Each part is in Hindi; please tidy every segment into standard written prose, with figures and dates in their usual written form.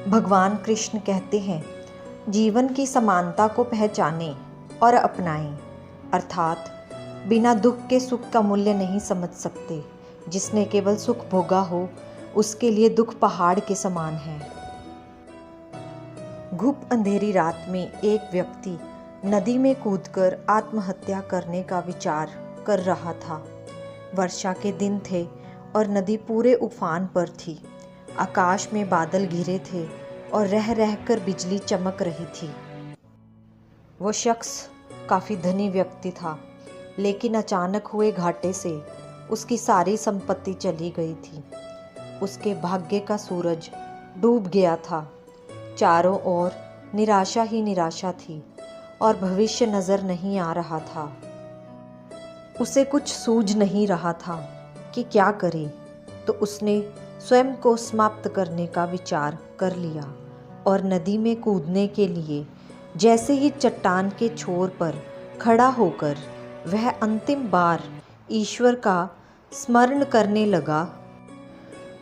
भगवान कृष्ण कहते हैं, जीवन की समानता को पहचानें और अपनाएं, अर्थात बिना दुख के सुख का मूल्य नहीं समझ सकते। जिसने केवल सुख भोगा हो, उसके लिए दुख पहाड़ के समान है। घुप अंधेरी रात में एक व्यक्ति नदी में कूदकर आत्महत्या करने का विचार कर रहा था। वर्षा के दिन थे और नदी पूरे उफान पर थी। आकाश में बादल घिरे थे और रह रहकर बिजली चमक रही थी। वो शख्स काफ़ी धनी व्यक्ति था, लेकिन अचानक हुए घाटे से उसकी सारी संपत्ति चली गई थी। उसके भाग्य का सूरज डूब गया था। चारों ओर निराशा ही निराशा थी और भविष्य नज़र नहीं आ रहा था। उसे कुछ सूझ नहीं रहा था कि क्या करे, तो उसने स्वयं को समाप्त करने का विचार कर लिया और नदी में कूदने के लिए जैसे ही चट्टान के छोर पर खड़ा होकर वह अंतिम बार ईश्वर का स्मरण करने लगा,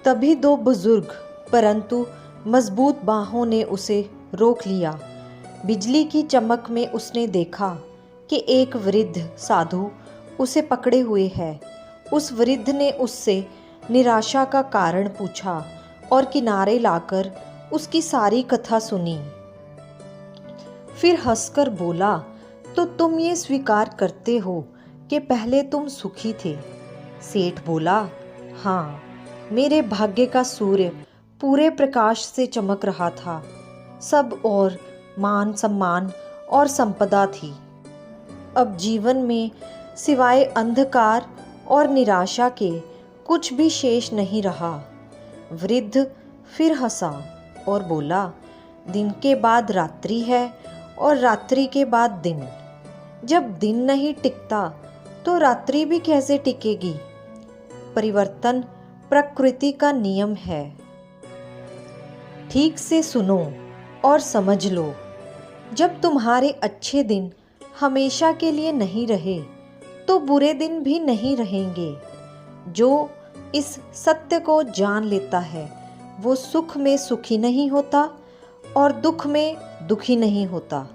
तभी दो बुजुर्ग परंतु मजबूत बाहों ने उसे रोक लिया। बिजली की चमक में उसने देखा कि एक वृद्ध साधु उसे पकड़े हुए है। उस वृद्ध ने उससे निराशा का कारण पूछा और किनारे लाकर उसकी सारी कथा सुनी। फिर हंसकर बोला, तो तुम ये स्वीकार करते हो कि पहले तुम सुखी थे? सेठ बोला, हाँ, मेरे भाग्य का सूर्य पूरे प्रकाश से चमक रहा था। सब और मान सम्मान और संपदा थी। अब जीवन में सिवाय अंधकार और निराशा के कुछ भी शेष नहीं रहा। वृद्ध फिर हंसा और बोला, दिन के बाद रात्रि है और रात्रि के बाद दिन। जब दिन नहीं टिकता तो रात्रि भी कैसे टिकेगी? परिवर्तन प्रकृति का नियम है। ठीक से सुनो और समझ लो। जब तुम्हारे अच्छे दिन हमेशा के लिए नहीं रहे, तो बुरे दिन भी नहीं रहेंगे। जो इस सत्य को जान लेता है, वो सुख में सुखी नहीं होता और दुख में दुखी नहीं होता।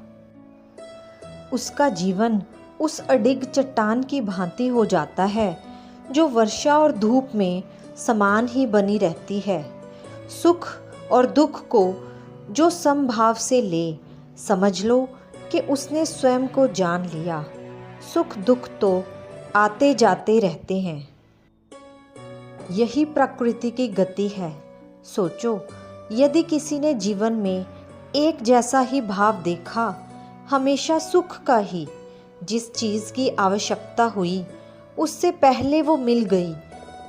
उसका जीवन उस अडिग चट्टान की भांति हो जाता है जो वर्षा और धूप में समान ही बनी रहती है। सुख और दुख को जो समभाव से ले, समझ लो कि उसने स्वयं को जान लिया। सुख दुख तो आते जाते रहते हैं। यही प्रकृति की गति है। सोचो, यदि किसी ने जीवन में एक जैसा ही भाव देखा, हमेशा सुख का ही, जिस चीज़ की आवश्यकता हुई उससे पहले वो मिल गई,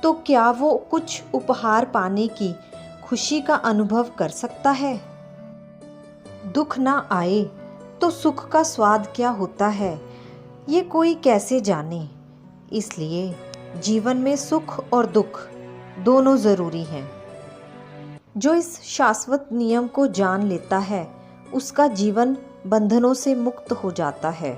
तो क्या वो कुछ उपहार पाने की खुशी का अनुभव कर सकता है? दुख ना आए तो सुख का स्वाद क्या होता है, ये कोई कैसे जाने। इसलिए जीवन में सुख और दुख दोनों ज़रूरी हैं। जो इस शाश्वत नियम को जान लेता है, उसका जीवन बंधनों से मुक्त हो जाता है।